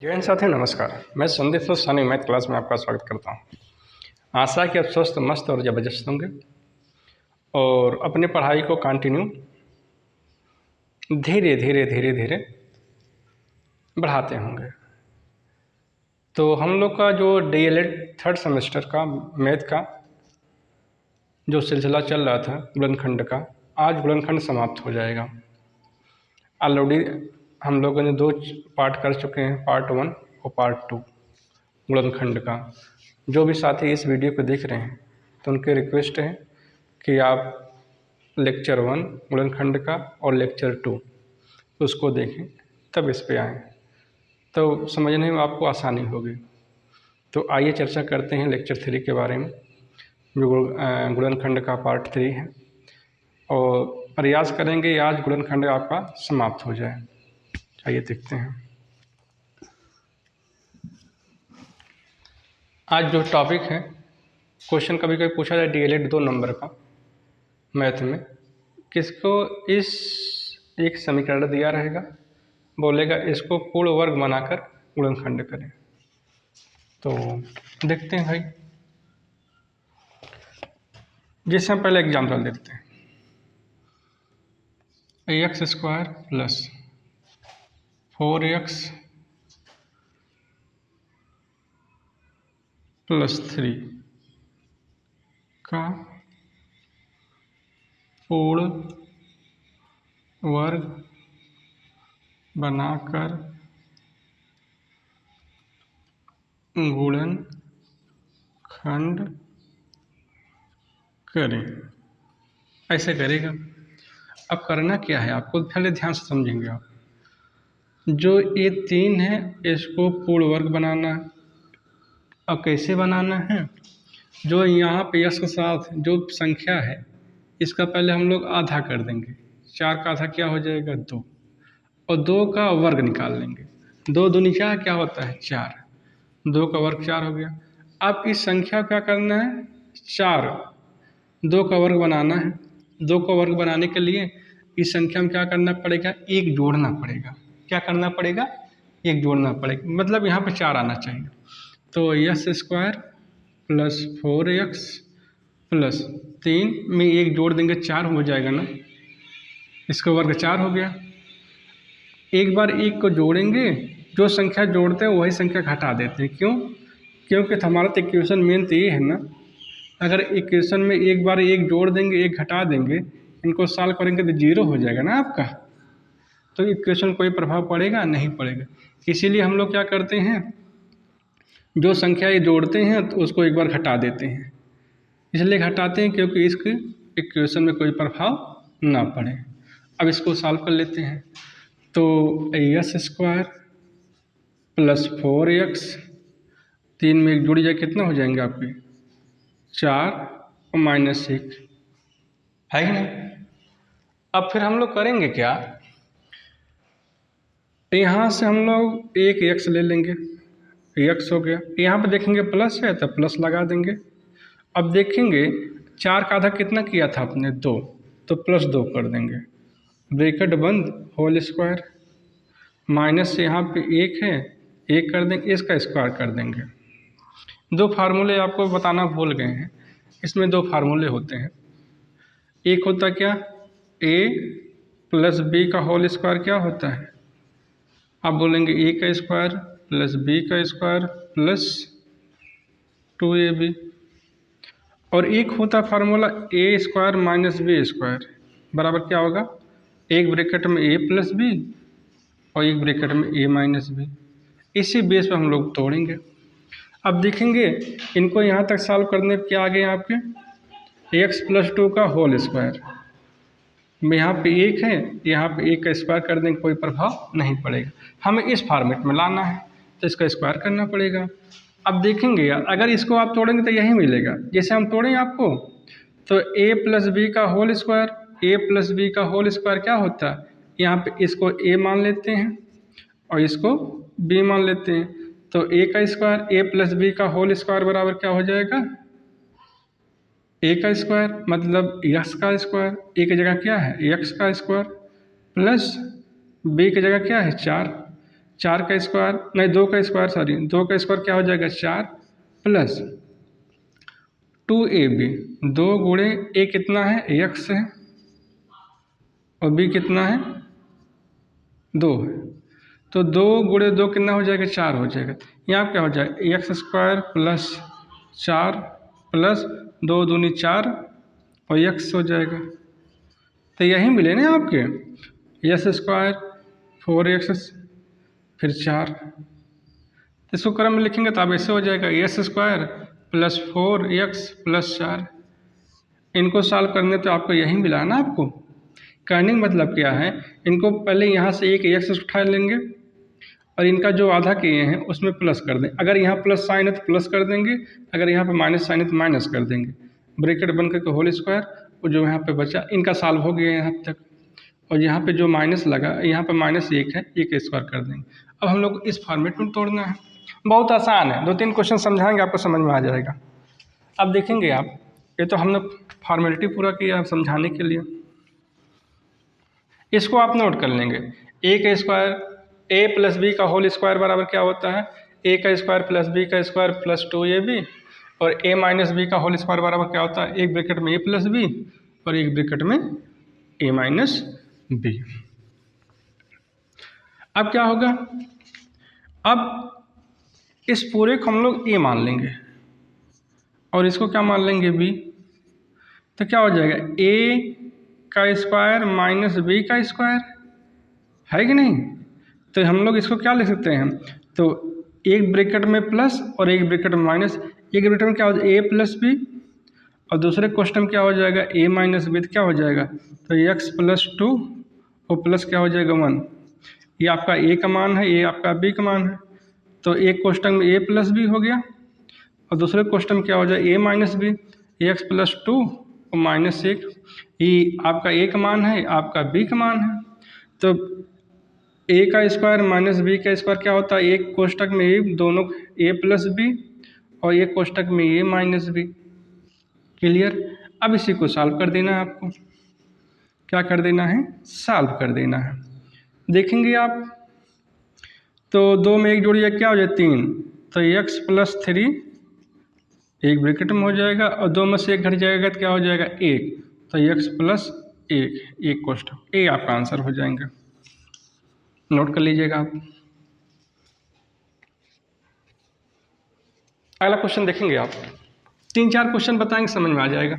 जय हिंद साथियों, नमस्कार। मैं संदीप सानी मैथ क्लास में आपका स्वागत करता हूँ। आशा है कि आप स्वस्थ, मस्त और ज़बरदस्त होंगे और अपनी पढ़ाई को कंटिन्यू धीरे धीरे बढ़ाते होंगे। तो हम लोग का जो DLED थर्ड सेमेस्टर का मैथ का जो सिलसिला चल रहा था गुणनखंड का, आज गुणनखंड समाप्त हो जाएगा। ऑलरेडी हम लोगों ने 2 पार्ट कर चुके हैं, पार्ट 1 और पार्ट 2 गुणनखंड का। जो भी साथी इस वीडियो को देख रहे हैं तो उनके रिक्वेस्ट है कि आप लेक्चर 1 गुणनखंड का और लेक्चर 2 उसको देखें, तब इस पे आएँ, तो समझने में आपको आसानी होगी। तो आइए चर्चा करते हैं लेक्चर 3 के बारे में, जो गुणनखंड का पार्ट 3 है, और प्रयास करेंगे आज गुणनखंड आपका समाप्त हो जाए। आइए देखते हैं। आज जो टॉपिक है, क्वेश्चन कभी कभी पूछा जाए DLED 2 नंबर का मैथ में, किसको इस एक समीकरण दिया रहेगा, बोलेगा इसको पूर्ण वर्ग बनाकर गुणनखंड करें। तो देखते हैं भाई, जैसे हम पहले एग्जाम्पल देखते हैं। x² प्लस 4x प्लस 3 का पूर्ण वर्ग बनाकर गुणनखंड करें। ऐसे करेगा। अब करना क्या है, आपको पहले ध्यान से समझेंगे आप। जो ये 3 है इसको पूर्ण वर्ग बनाना है। अब कैसे बनाना है, जो यहाँ पे यश के साथ जो संख्या है इसका पहले हम लोग आधा कर देंगे। 4 का आधा क्या हो जाएगा, 2, और 2 का वर्ग निकाल लेंगे। 2 दूनी क्या होता है, 4। 2 का वर्ग 4 हो गया। अब इस संख्या क्या करना है, 4, 2 का वर्ग बनाना है। 2 का वर्ग बनाने के लिए इस संख्या में क्या करना पड़ेगा, 1 जोड़ना पड़ेगा। क्या करना पड़ेगा, 1 जोड़ना पड़ेगा, मतलब यहाँ पे 4 आना चाहिए। तो x² प्लस 4x प्लस 3 में 1 जोड़ देंगे, 4 हो जाएगा ना, इसका वर्ग 4 हो गया। एक बार 1 को जोड़ेंगे, जो संख्या जोड़ते हैं वही संख्या घटा देते हैं। क्यों, क्योंकि हमारा तो इक्वेशन मेन तो ये है ना, अगर इक्वेशन में एक बार 1 जोड़ देंगे 1 घटा देंगे, इनको सॉल्व करेंगे तो 0 हो जाएगा ना आपका। तो इक्वेशन कोई प्रभाव पड़ेगा नहीं पड़ेगा। इसीलिए हम लोग क्या करते हैं, जो संख्या ये जोड़ते हैं तो उसको एक बार घटा देते हैं। इसलिए घटाते हैं क्योंकि इसके इक्वेशन में कोई प्रभाव ना पड़े। अब इसको सॉल्व कर लेते हैं। तो x² प्लस 4x, 3 में 1 जुड़ जाए, कितना हो जाएंगे आपके, 4 और माइनस 1, है कि नहीं। अब फिर हम लोग करेंगे क्या, यहाँ से हम लोग एक x ले लेंगे, x हो गया। यहाँ पे देखेंगे प्लस है तो प्लस लगा देंगे। अब देखेंगे 4 का आधा कितना किया था आपने, 2, तो प्लस 2 कर देंगे, ब्रैकेट बंद, होल स्क्वायर, माइनस यहाँ पे 1 है, 1 कर देंगे, इसका स्क्वायर कर देंगे। 2 फार्मूले आपको बताना भूल गए हैं, इसमें 2 फार्मूले होते हैं। एक होता क्या, a प्लस b का होल स्क्वायर क्या होता है, आप बोलेंगे a का स्क्वायर प्लस b का स्क्वायर प्लस 2ab। और एक होता फार्मूला a² माइनस b² बराबर क्या होगा, एक ब्रैकेट में a प्लस b और एक ब्रैकेट में a माइनस b। इसी बेस पर हम लोग तोड़ेंगे। अब देखेंगे इनको यहाँ तक सॉल्व करने पे क्या आ गए आपके, x प्लस 2 का होल स्क्वायर, यहाँ पे 1 है, यहाँ पे 1 का स्क्वायर कर देंगे, कोई प्रभाव नहीं पड़ेगा। हमें इस फॉर्मेट में लाना है तो इसका स्क्वायर करना पड़ेगा। अब देखेंगे यार, अगर इसको आप तोड़ेंगे तो यही मिलेगा। जैसे हम तोड़ें आपको, तो a प्लस बी का whole square, a plus B का होल स्क्वायर क्या होता है, यहाँ पे इसको a मान लेते हैं और इसको b मान लेते हैं। तो a का स्क्वायर, a प्लस बी का होल स्क्वायर बराबर क्या हो जाएगा, a का स्क्वायर मतलब x का स्क्वायर, a की जगह क्या है x का स्क्वायर, प्लस b की जगह क्या है 4, 4 का स्क्वायर नहीं 2 का स्क्वायर, सॉरी 2 का स्क्वायर क्या हो जाएगा 4 प्लस 2ab, 2 गुणे ए कितना है x है और b कितना है 2 है, तो 2 गुणे 2 कितना हो जाएगा 4 हो जाएगा। यहाँ क्या हो जाएगा एक्स स्क्वायर प्लस 4 प्लस 2 दूनी 4 और x हो जाएगा। तो यही मिले ना आपके एक्स स्क्वायर 4x फिर 4, इसको क्रम में लिखेंगे तो अब ऐसे हो जाएगा x square plus 4x plus 4। इनको सॉल्व करने तो आपको यही मिला ना। आपको कहने का मतलब क्या है, इनको पहले यहाँ से एक एक्स उठा लेंगे और इनका जो आधा किए हैं उसमें प्लस कर दें। अगर यहाँ प्लस साइन है तो प्लस कर देंगे, अगर यहाँ पे माइनस साइन है तो माइनस कर देंगे। ब्रैकेट बन करके होल स्क्वायर, और जो यहाँ पे बचा इनका सॉल्व हो गया यहाँ तक, और यहाँ पे जो माइनस लगा यहाँ पे -1 है, 1 स्क्वायर कर देंगे। अब हम लोग इस फॉर्मेट में तोड़ना है, बहुत आसान है, 2-3 क्वेश्चन समझाएंगे आपको समझ में आ जाएगा। अब देखेंगे आप, ये तो हमने फॉर्मेलिटी पूरा किया समझाने के लिए, इसको आप नोट कर लेंगे। ए का स्क्वायर ए प्लस बी का होल स्क्वायर बराबर क्या होता है, ए का स्क्वायर प्लस बी का स्क्वायर प्लस 2ab, और ए माइनस बी का होल स्क्वायर बराबर क्या होता है, एक ब्रैकेट में ए प्लस बी और एक ब्रैकेट में ए माइनस बी। अब क्या होगा, अब इस पूरे को हम लोग ए मान लेंगे और इसको क्या मान लेंगे बी, तो क्या हो जाएगा ए का स्क्वायर माइनस बी का स्क्वायर, है कि नहीं। तो हम लोग इसको क्या लिख सकते हैं, तो एक ब्रैकेट में प्लस और एक ब्रैकेट में माइनस, एक ब्रैकेट में क्या हो जाएगा ए प्लस बी और दूसरे क्वेश्चन में क्या हो जाएगा ए माइनस बी, तो क्या हो जाएगा, तो x प्लस 2 और प्लस क्या हो जाएगा 1। ये आपका ए का मान है, ये आपका बी का मान है, तो एक क्वेश्चन में ए प्लस बी हो गया और दूसरे क्वेश्चन में क्या हो जाएगा ए माइनस बी, एक्स प्लस 2 और -1। ये आपका ए का मान है, आपका बी का मान है, तो ए का स्क्वायर माइनस बी का स्क्वायर क्या होता है, एक कोष्टक में ए, दोनों ए प्लस बी और एक कोष्टक में ए माइनस बी। क्लियर। अब इसी को सॉल्व कर देना है आपको, क्या कर देना है, सॉल्व कर देना है। देखेंगे आप तो 2 में 1 जोड़िए क्या हो जाए 3, तो x प्लस 3 एक ब्रैकेट में हो जाएगा और 2 में से 1 घट जाएगा तो क्या हो जाएगा 1, तो x प्लस 1 एक कोष्टक, ए आपका आंसर हो जाएंगे। नोट कर लीजिएगा आप। अगला क्वेश्चन देखेंगे आप, 3-4 क्वेश्चन बताएंगे समझ में आ जाएगा।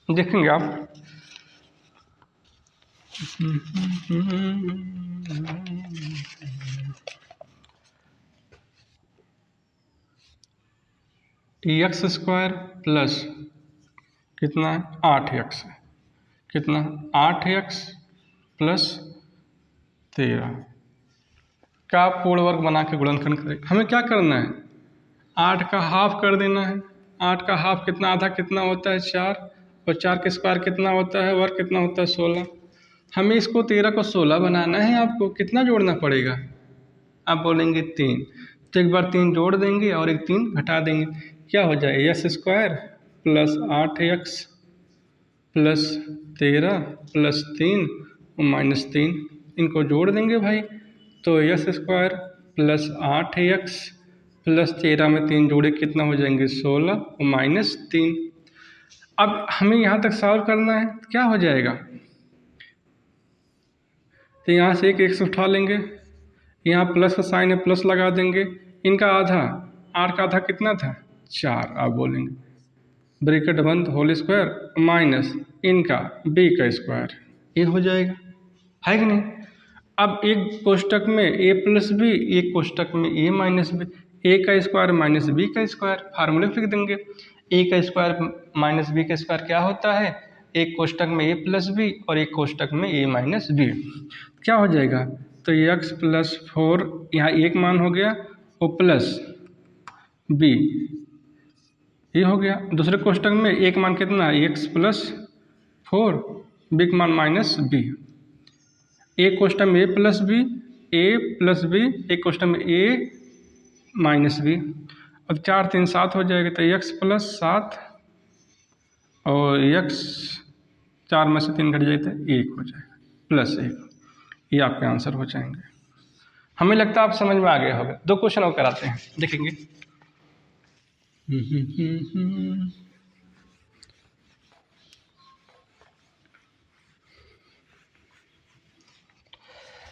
देखेंगे आप एक्स स्क्वायर प्लस कितना है 8x, कितना 8x प्लस 13 का पूर्ण वर्ग बना के गुणनखंड करें। हमें क्या करना है, 8 का हाफ कर देना है। 8 का हाफ कितना, आधा कितना होता है 4, और 4 का स्क्वायर कितना होता है, वर्ग कितना होता है 16। हमें इसको 13 को 16 बनाना है। आपको कितना जोड़ना पड़ेगा, आप बोलेंगे 3, तो एक बार 3 जोड़ देंगे और एक 3 घटा देंगे, क्या हो जाए x square plus 8x plus 13 plus 3 और -3, इनको जोड़ देंगे भाई, तो x square plus 8x plus 13 में 3 जोड़े कितना हो जाएंगे 16 और -3। अब हमें यहाँ तक सॉल्व करना है, क्या हो जाएगा, तो यहाँ से एक x उठा लेंगे, यहाँ प्लस का साइन है प्लस लगा देंगे, इनका आधा 8 का आधा कितना था 4, आप बोलेंगे ब्रैकेट बंद होल स्क्वायर माइनस इनका b का स्क्वायर, ये हो जाएगा, है कि नहीं। अब एक कोष्टक में a प्लस बी, एक कोष्टक में a माइनस बी, a का स्क्वायर माइनस b का स्क्वायर, फार्मूले लिख देंगे। a का स्क्वायर माइनस b का स्क्वायर क्या होता है, एक कोष्टक में a प्लस बी और एक कोष्टक में a माइनस बी, क्या हो जाएगा, तो x प्लस 4 यहाँ एक मान हो गया और प्लस b ये हो गया। दूसरे कोष्टक में एक मान कितना है x प्लस 4, बी का मान माइनस बी, एक कोष्टक में a प्लस बी, एक कोष्टक में a माइनस बी, अब 4 3 7 हो जाएगा, तो x प्लस 7 और x 4 में से 3 घट जाए तो 1 हो जाएगा प्लस 1। ये आपके आंसर हो जाएंगे। हमें लगता है आप समझ में आ गए होंगे। 2 क्वेश्चन और कराते हैं, देखेंगे।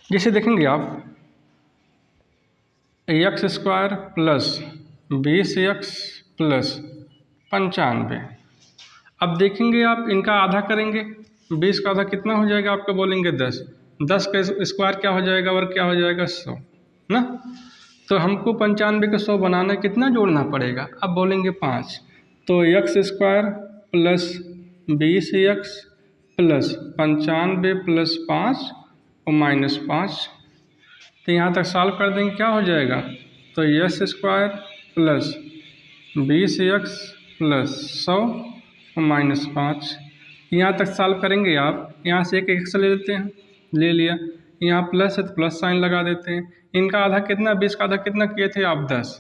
जैसे देखेंगे आप x² प्लस 20x प्लस 95। अब देखेंगे आप इनका आधा करेंगे, 20 का आधा कितना हो जाएगा आपका, बोलेंगे 10। 10 का स्क्वायर क्या हो जाएगा, वर्ग क्या हो जाएगा, 100 ना। तो हमको 95 का 100 बनाना कितना जोड़ना पड़ेगा, अब बोलेंगे 5। तो x² plus 20x plus 95 plus 5 और -5। तो यहाँ तक सॉल्व कर देंगे, क्या हो जाएगा, तो x² प्लस 20x प्लस 100 और -5। यहाँ तक सॉल्व करेंगे आप, यहाँ से एक x ले लेते हैं, ले लिया, यहाँ प्लस है तो प्लस साइन लगा देते हैं। इनका आधा कितना, 20 का आधा कितना किए थे आप, 10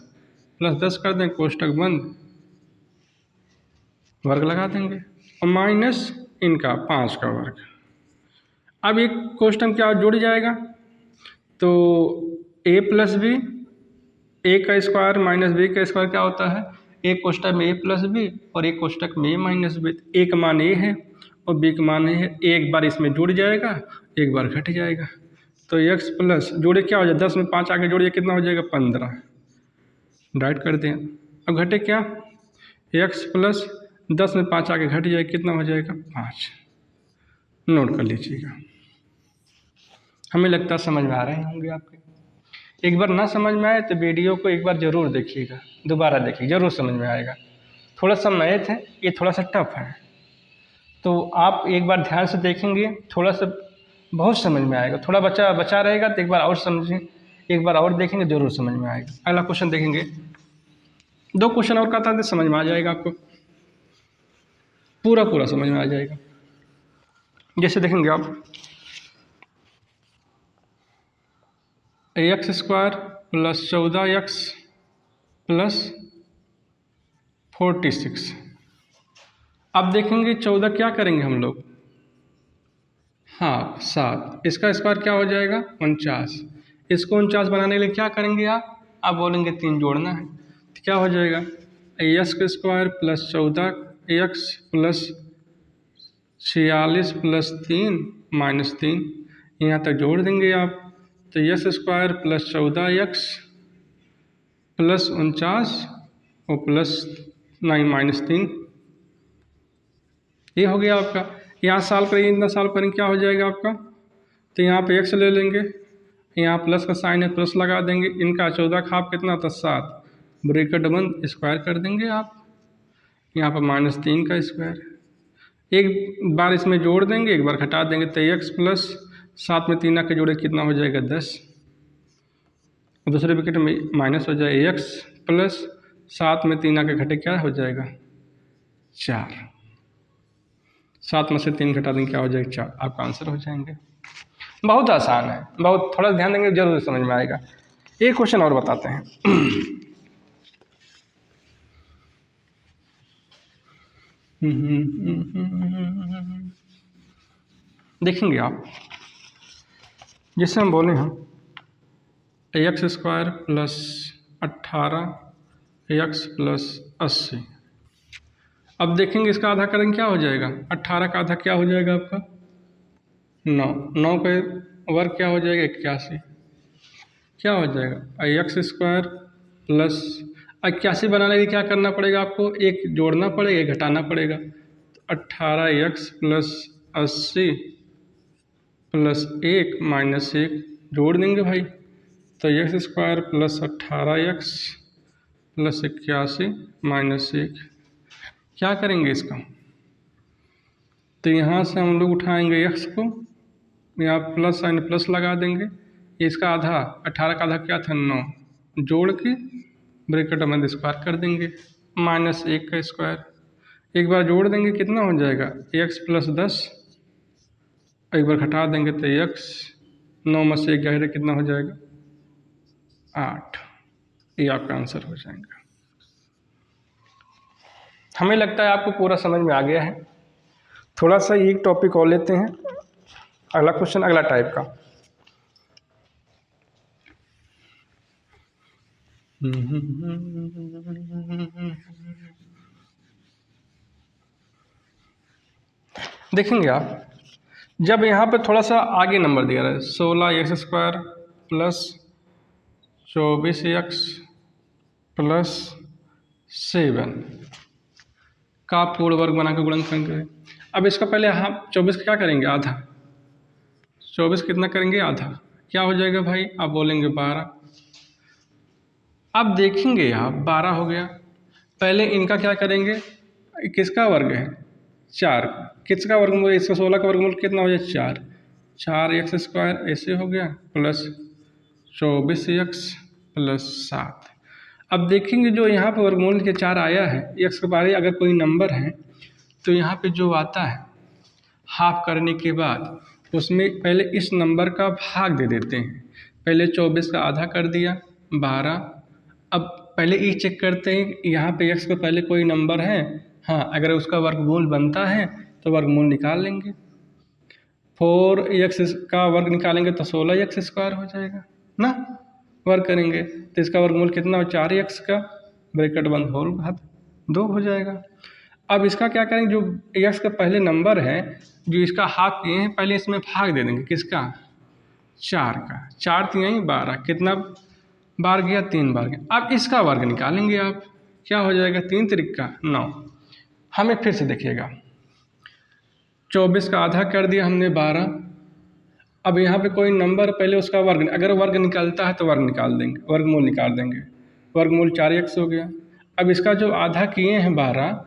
प्लस 10 कर दें, कोष्टक बंद, वर्ग लगा देंगे और माइनस इनका 5 का वर्ग। अब एक कोष्टक क्या जुड़ जाएगा, तो a प्लस बी, ए का स्क्वायर माइनस बी का स्क्वायर क्या होता है, एक कोष्टक में a प्लस बी और एक कोष्टक में a माइनस बी। ए का मान a है और बी का मान a है, एक बार इसमें जुड़ जाएगा, एक बार घट जाएगा। तो x प्लस जोड़े क्या हो जाए, 10 में 5 आगे जोड़िए कितना हो जाएगा, 15, डाइट कर दें। अब घटे क्या, x प्लस 10 में 5 आगे घट जाए कितना हो जाएगा, 5। नोट कर लीजिएगा। हमें लगता है समझ में आ रहे होंगे आपके। एक बार ना समझ में आए तो वीडियो को एक बार ज़रूर देखिएगा, दोबारा देखिए, ज़रूर समझ में आएगा। थोड़ा सा मैथ है, ये थोड़ा सा टफ है, तो आप एक बार ध्यान से देखेंगे, थोड़ा सा बहुत समझ में आएगा। थोड़ा बचा रहेगा तो एक बार और समझें, एक बार और देखेंगे ज़रूर समझ में आएगा। अगला क्वेश्चन देखेंगे, 2 क्वेश्चन और करता है, समझ में आ जाएगा आपको, पूरा समझ में आ जाएगा। जैसे देखेंगे आप x² प्लस 14x प्लस 46। अब देखेंगे 14 क्या करेंगे हम लोग, हाँ 7, इसका स्क्वायर क्या हो जाएगा, 49। इसको 49 बनाने के लिए क्या करेंगे आप बोलेंगे 3 जोड़ना है, तो क्या हो जाएगा, x² plus 14x plus 46 plus 3 -3। यहाँ तक जोड़ देंगे आप, तो x² प्लस 14x प्लस 49 और प्लस 9 -3, ये हो गया आपका। यहाँ सॉल्व करेंगे, इतना सॉल्व करेंगे क्या हो जाएगा आपका, तो यहाँ पे x ले लेंगे, यहाँ प्लस का साइन है प्लस लगा देंगे, इनका 14 का हाफ कितना था, 7, ब्रैकेट बंद, स्क्वायर कर देंगे आप, यहाँ पर -3 का स्क्वायर। एक बार इसमें जोड़ देंगे, एक बार घटा देंगे, तो x प्लस 7 में 3 आके जोड़े कितना हो जाएगा, 10। दूसरे ब्रैकेट में माइनस हो जाए, x प्लस 7 में 3 आके घटे क्या हो जाएगा, 4। 7 में से 3 घटा देंगे क्या हो जाएगा, 4। आपका आंसर हो जाएंगे। बहुत आसान है, बहुत, थोड़ा ध्यान देंगे जरूर समझ में आएगा। एक क्वेश्चन और बताते हैं। देखेंगे आप, जैसे हम बोले हैं x² प्लस 18x प्लस 80। अब देखेंगे इसका आधा करेंगे क्या हो जाएगा, 18 का आधा क्या हो जाएगा आपका, 9। 9 का वर्ग क्या हो जाएगा, 81। क्या हो जाएगा, x² प्लस 81 बनाने के लिए क्या करना पड़ेगा आपको, एक जोड़ना पड़ेगा, एक घटाना पड़ेगा। तो 18x प्लस 80 प्लस 1 -1 जोड़ देंगे भाई, तो x² प्लस 18x प्लस 81 -1। क्या करेंगे इसका, तो यहाँ से हम लोग उठाएंगे x को, यहाँ प्लस साइन प्लस लगा देंगे, इसका आधा 18 का आधा क्या था, 9, जोड़ के ब्रैकेट में स्क्वायर कर देंगे, -1 का स्क्वायर। एक बार जोड़ देंगे कितना हो जाएगा, x प्लस 10, एक बार घटा देंगे तो x, 9 में से 1 गहरे कितना हो जाएगा, 8। ये आपका आंसर हो जाएगा। हमें लगता है आपको पूरा समझ में आ गया है। थोड़ा सा एक टॉपिक और लेते हैं, अगला क्वेश्चन अगला टाइप का। देखेंगे आप, जब यहाँ पे थोड़ा सा आगे नंबर दिया रहा है 16x² प्लस 24x प्लस 7 का पूर्ण वर्ग बना के गुणन करेंगे। अब इसका पहले हम 24 का क्या करेंगे, आधा। 24 कितना करेंगे, आधा। क्या हो जाएगा भाई, आप बोलेंगे 12। अब देखेंगे आप 12 हो गया, पहले इनका क्या करेंगे, किसका वर्ग है, 4। किसका वर्गमूल, 116 का वर्गमूल कितना हो जाए, 4x² ऐसे हो गया प्लस 24x प्लस 7। अब देखेंगे जो यहाँ पर वर्गमूल के 4 आया है, x के बारे अगर कोई नंबर है तो यहाँ पे जो आता है हाफ करने के बाद उसमें पहले इस नंबर का भाग दे देते हैं। पहले 24 का आधा कर दिया 12। अब पहले ये चेक करते हैं यहाँ पे x को पहले कोई नंबर है, हाँ, अगर उसका वर्गमूल बनता है तो वर्गमूल निकाल लेंगे। 4x का वर्ग निकालेंगे तो 16x² हो जाएगा ना, वर्ग करेंगे तो इसका वर्गमूल कितना हो, 4x का ब्रैकेट बंद होल घात 2 हो जाएगा। अब इसका क्या करेंगे, जो x का पहले नंबर है जो इसका हाफ किए हैं, पहले इसमें भाग दे देंगे, किसका, 4 का। 4 3 12, कितना बार गया, 3 बार गया। अब इसका वर्ग निकालेंगे आप, क्या हो जाएगा, 3 त्रिक का 9। हमें फिर से देखिएगा, 24 का आधा कर दिया हमने 12। अब यहाँ पे कोई नंबर पहले उसका वर्ग, अगर वर्ग निकालता है तो वर्ग निकाल देंगे, वर्गमूल निकाल देंगे। वर्गमूल 4x हो गया। अब इसका जो आधा किए हैं 12,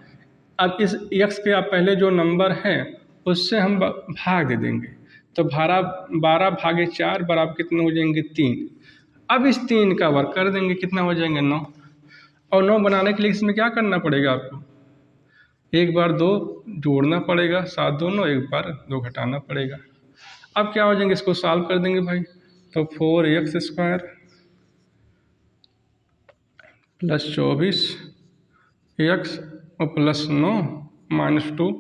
अब इस x के आप पहले जो नंबर है उससे हम भाग दे देंगे, तो 12 भागे 4 बराबर कितने हो जाएंगे, 3। अब इस 3 का वर्ग कर देंगे, कितना हो जाएंगे, 9। और 9 बनाने के लिए इसमें क्या करना पड़ेगा आपको, एक बार 2 जोड़ना पड़ेगा, 7 2 9, एक बार 2 घटाना पड़ेगा। अब क्या हो जाएंगे, इसको सॉल्व कर देंगे भाई, तो 4x² प्लस 24x और प्लस 9 माइनस 2,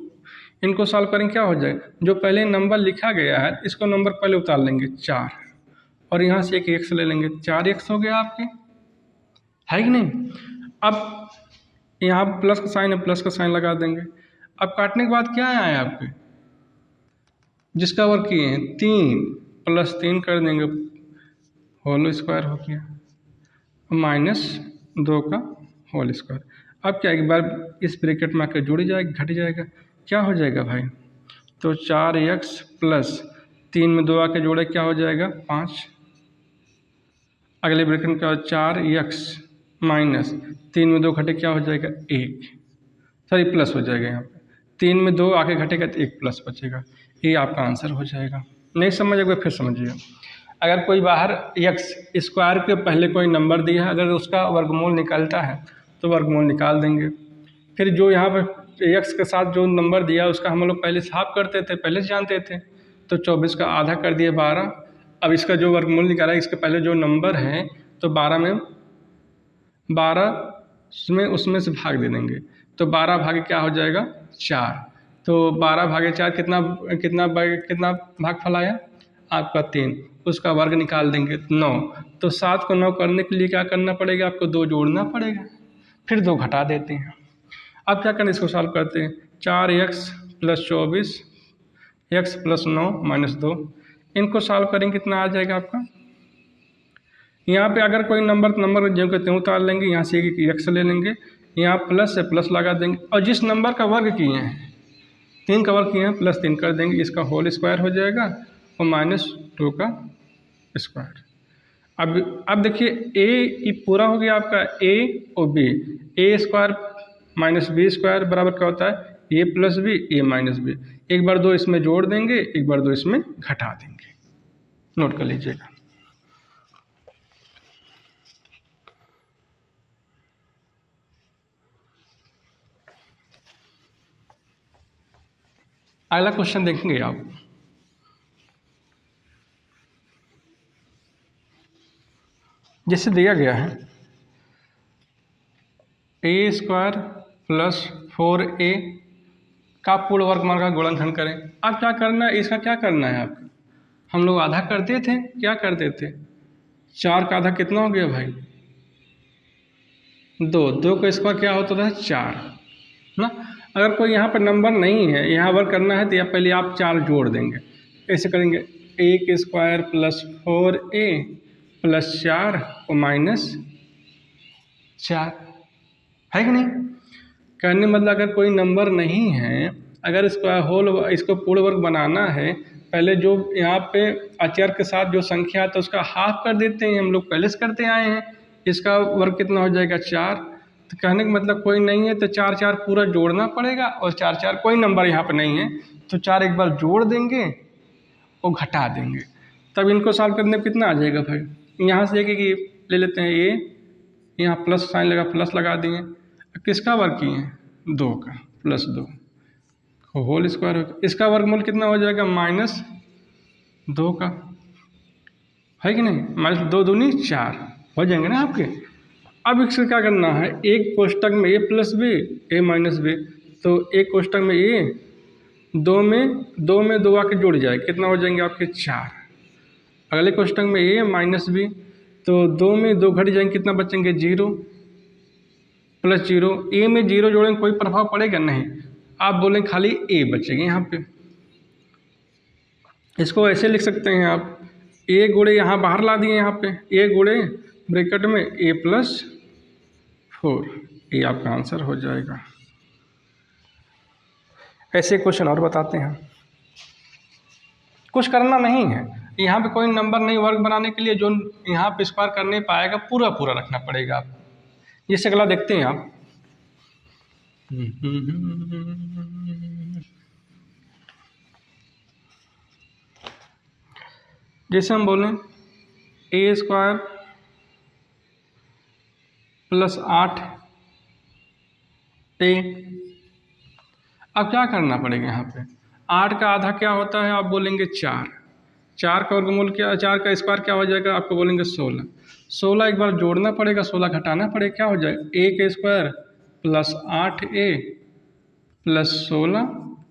इनको सॉल्व करेंगे, क्या हो जाएगा, जो पहले नंबर लिखा गया है इसको नंबर पहले उतार लेंगे 4, और यहाँ से एक x ले लेंगे, 4x हो गया आपके, है कि नहीं। अब यहाँ प्लस का साइन है, प्लस का साइन लगा देंगे। अब काटने के बाद क्या आया आपके, जिसका वर्ग किए हैं 3 प्लस 3 कर देंगे, होल स्क्वायर हो गया, माइनस 2 का होल स्क्वायर। अब क्या एक बार इस ब्रैकेट में आकर जुड़ जाएगा, घट जाएगा, क्या हो जाएगा भाई, तो 4x प्लस 3 में 2 आके जोड़े, क्या हो जाएगा, 5। अगले ब्रैकेट में क्या हो, 4x माइनस 3 में 2 घटे, क्या हो जाएगा, 1, सॉरी प्लस हो जाएगा, यहाँ पे 3 में 2 आके घटेगा तो 1 प्लस बचेगा। ये आपका आंसर हो जाएगा। नहीं समझ एक बार फिर समझिए, अगर कोई बाहर x² के पहले कोई नंबर दिया है, अगर उसका वर्गमूल निकलता है तो वर्गमूल निकाल देंगे। फिर जो यहाँ पर x के साथ जो नंबर दिया उसका हम लोग पहले से हाफ करते थे, पहले से जानते थे, तो 24 का आधा कर दिए 12। अब इसका जो वर्गमूल निकाला, इसके पहले जो नंबर है तो 12 में 12 में उसमें से भाग दे देंगे, तो 12 भागे क्या हो जाएगा, 4। तो 12 भागे 4 कितना कितना कितना भागफल आया आपका, 3। उसका वर्ग निकाल देंगे 9। तो 7 को 9 करने के लिए क्या करना पड़ेगा आपको, 2 जोड़ना पड़ेगा, फिर 2 घटा देते हैं। अब क्या करें, इसको सॉल्व करते हैं, 4x plus 24 x plus 9 minus 2, इनको सॉल्व करेंगे, कितना आ जाएगा आपका। यहाँ पे अगर कोई नंबर जो कहते हैं उतार लेंगे, यहाँ से एक x ले लेंगे, यहाँ प्लस से प्लस लगा देंगे, और जिस नंबर का वर्ग किए हैं 3 का वर्ग किए हैं प्लस 3 कर देंगे, इसका होल स्क्वायर हो जाएगा और माइनस 2 का स्क्वायर। अब देखिए ये पूरा हो गया आपका a और b, a² माइनस b² बराबर क्या होता है, a plus b, a minus b। एक बार 2 इसमें जोड़ देंगे, एक बार 2 इसमें घटा देंगे, नोट कर लीजिएगा। अगला क्वेश्चन देखेंगे आप, जैसे दिया गया है a² प्लस 4a का पूर्ण वर्ग मान का गुणनखंड करें। अब क्या करना है, इसका क्या करना है आपको, हम लोग आधा करते थे, क्या करते थे, 4 का आधा कितना हो गया भाई, 2 का स्क्वायर क्या होता था 4 ना। अगर कोई यहाँ पर नंबर नहीं है, यहाँ वर्क करना है, तो या पहले आप 4 जोड़ देंगे, ऐसे करेंगे a के स्क्वायर प्लस 4a प्लस 4 और माइनस 4 है कि नहीं। कहने मतलब अगर कोई नंबर नहीं है, अगर इसको पूर्ण वर्ग बनाना है, पहले जो यहाँ पे अचर के साथ जो संख्या आता है उसका हाफ कर देते हैं, हम लोग पहले से करते आए हैं। इसका वर्ग कितना हो जाएगा 4। तो कहने का मतलब कोई नहीं है तो 4 4 पूरा जोड़ना पड़ेगा, और 4 4 कोई नंबर यहाँ पे नहीं है तो 4 एक बार जोड़ देंगे और घटा देंगे, तब इनको सॉल्व करने में कितना आ जाएगा भाई। यहाँ से देखिए कि ले लेते हैं a, यहाँ प्लस साइन लगा, प्लस लगा दिए, किसका वर्ग किए हैं 2 का, प्लस 2 होल स्क्वायर होगा, इसका वर्गमूल कितना हो जाएगा -2 का, है कि नहीं, -2 दूनी 4 हो जाएंगे ना आपके। अब इससे क्या करना है, एक कोष्टक में a plus B a minus B, तो एक कोष्टक में a, दो में 2 आके जुड़ जाए, कितना हो जाएंगे आपके 4। अगले कोष्टक में a माइनस बी, तो 2 में 2 घट जाएंगे, कितना बचेंगे 0 प्लस 0, a में 0 जोड़ेंगे कोई प्रभाव पड़ेगा नहीं, आप बोलें खाली a बचेंगे यहाँ पे। इसको ऐसे लिख सकते हैं आप, a गुणे यहाँ बाहर ला दिए, यहाँ पे a गुणे ब्रैकेट में a प्लस 4, ये आपका आंसर हो जाएगा। ऐसे क्वेश्चन और बताते हैं, कुछ करना नहीं है, यहाँ पे कोई नंबर नहीं वर्ग बनाने के लिए, जो यहाँ पे स्क्वायर कर नहीं पाएगा पूरा पूरा रखना पड़ेगा आपको। ये अगला देखते हैं आप, जैसे हम बोलें a स्क्वायर प्लस 8a, अब क्या करना पड़ेगा यहाँ पे, 8 का आधा क्या होता है, आप बोलेंगे 4, 4 का वर्गमूल क्या, 4 का स्क्वायर क्या हो जाएगा, आपको बोलेंगे 16, 16 एक बार जोड़ना पड़ेगा, 16 घटाना पड़ेगा, क्या हो जाएगा a के स्क्वायर प्लस 8a प्लस 16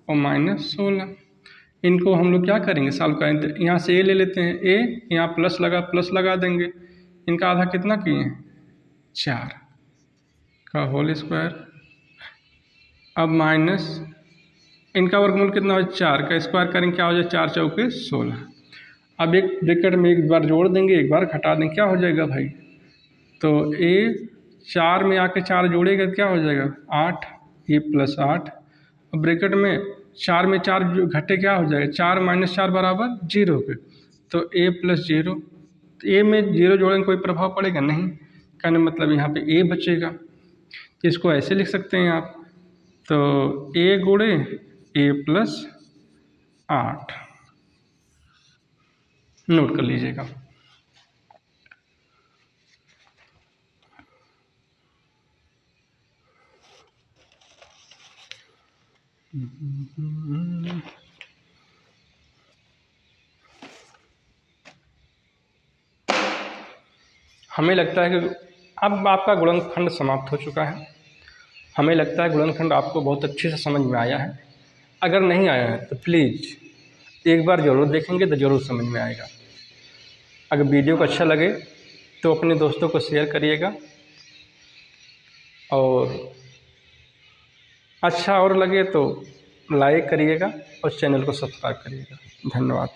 और माइनस 16। इनको हम लोग क्या करेंगे, सॉल्व करेंगे, तो यहाँ से a ले लेते हैं, a यहाँ प्लस लगा देंगे, इनका आधा कितना किए हैं 4 का होल स्क्वायर, अब माइनस इनका वर्गमूल कितना हो, 4 का स्क्वायर करेंगे, क्या हो जाए 4 चौके 16। अब एक ब्रैकेट में एक बार जोड़ देंगे, एक बार घटा देंगे, क्या हो जाएगा भाई, तो a 4 में आके 4 जोड़ेगा क्या हो जाएगा 8, a प्लस 8, अब ब्रैकेट में 4 में 4 जो घटे क्या हो जाएगा 4 माइनस 4 बराबर 0 के, तो a प्लस 0, a में 0 जोड़ेंगे कोई प्रभाव पड़ेगा नहीं, कहने मतलब यहाँ पे a बचेगा। इसको ऐसे लिख सकते हैं आप, तो a गुणे a प्लस 8, नोट कर लीजिएगा। हमें लगता है कि अब आपका गुणनखंड समाप्त हो चुका है, हमें लगता है गुणनखंड आपको बहुत अच्छे से समझ में आया है। अगर नहीं आया है तो प्लीज़ एक बार ज़रूर देखेंगे तो ज़रूर समझ में आएगा। अगर वीडियो को अच्छा लगे तो अपने दोस्तों को शेयर करिएगा, और अच्छा और लगे तो लाइक करिएगा और चैनल को सब्सक्राइब करिएगा। धन्यवाद।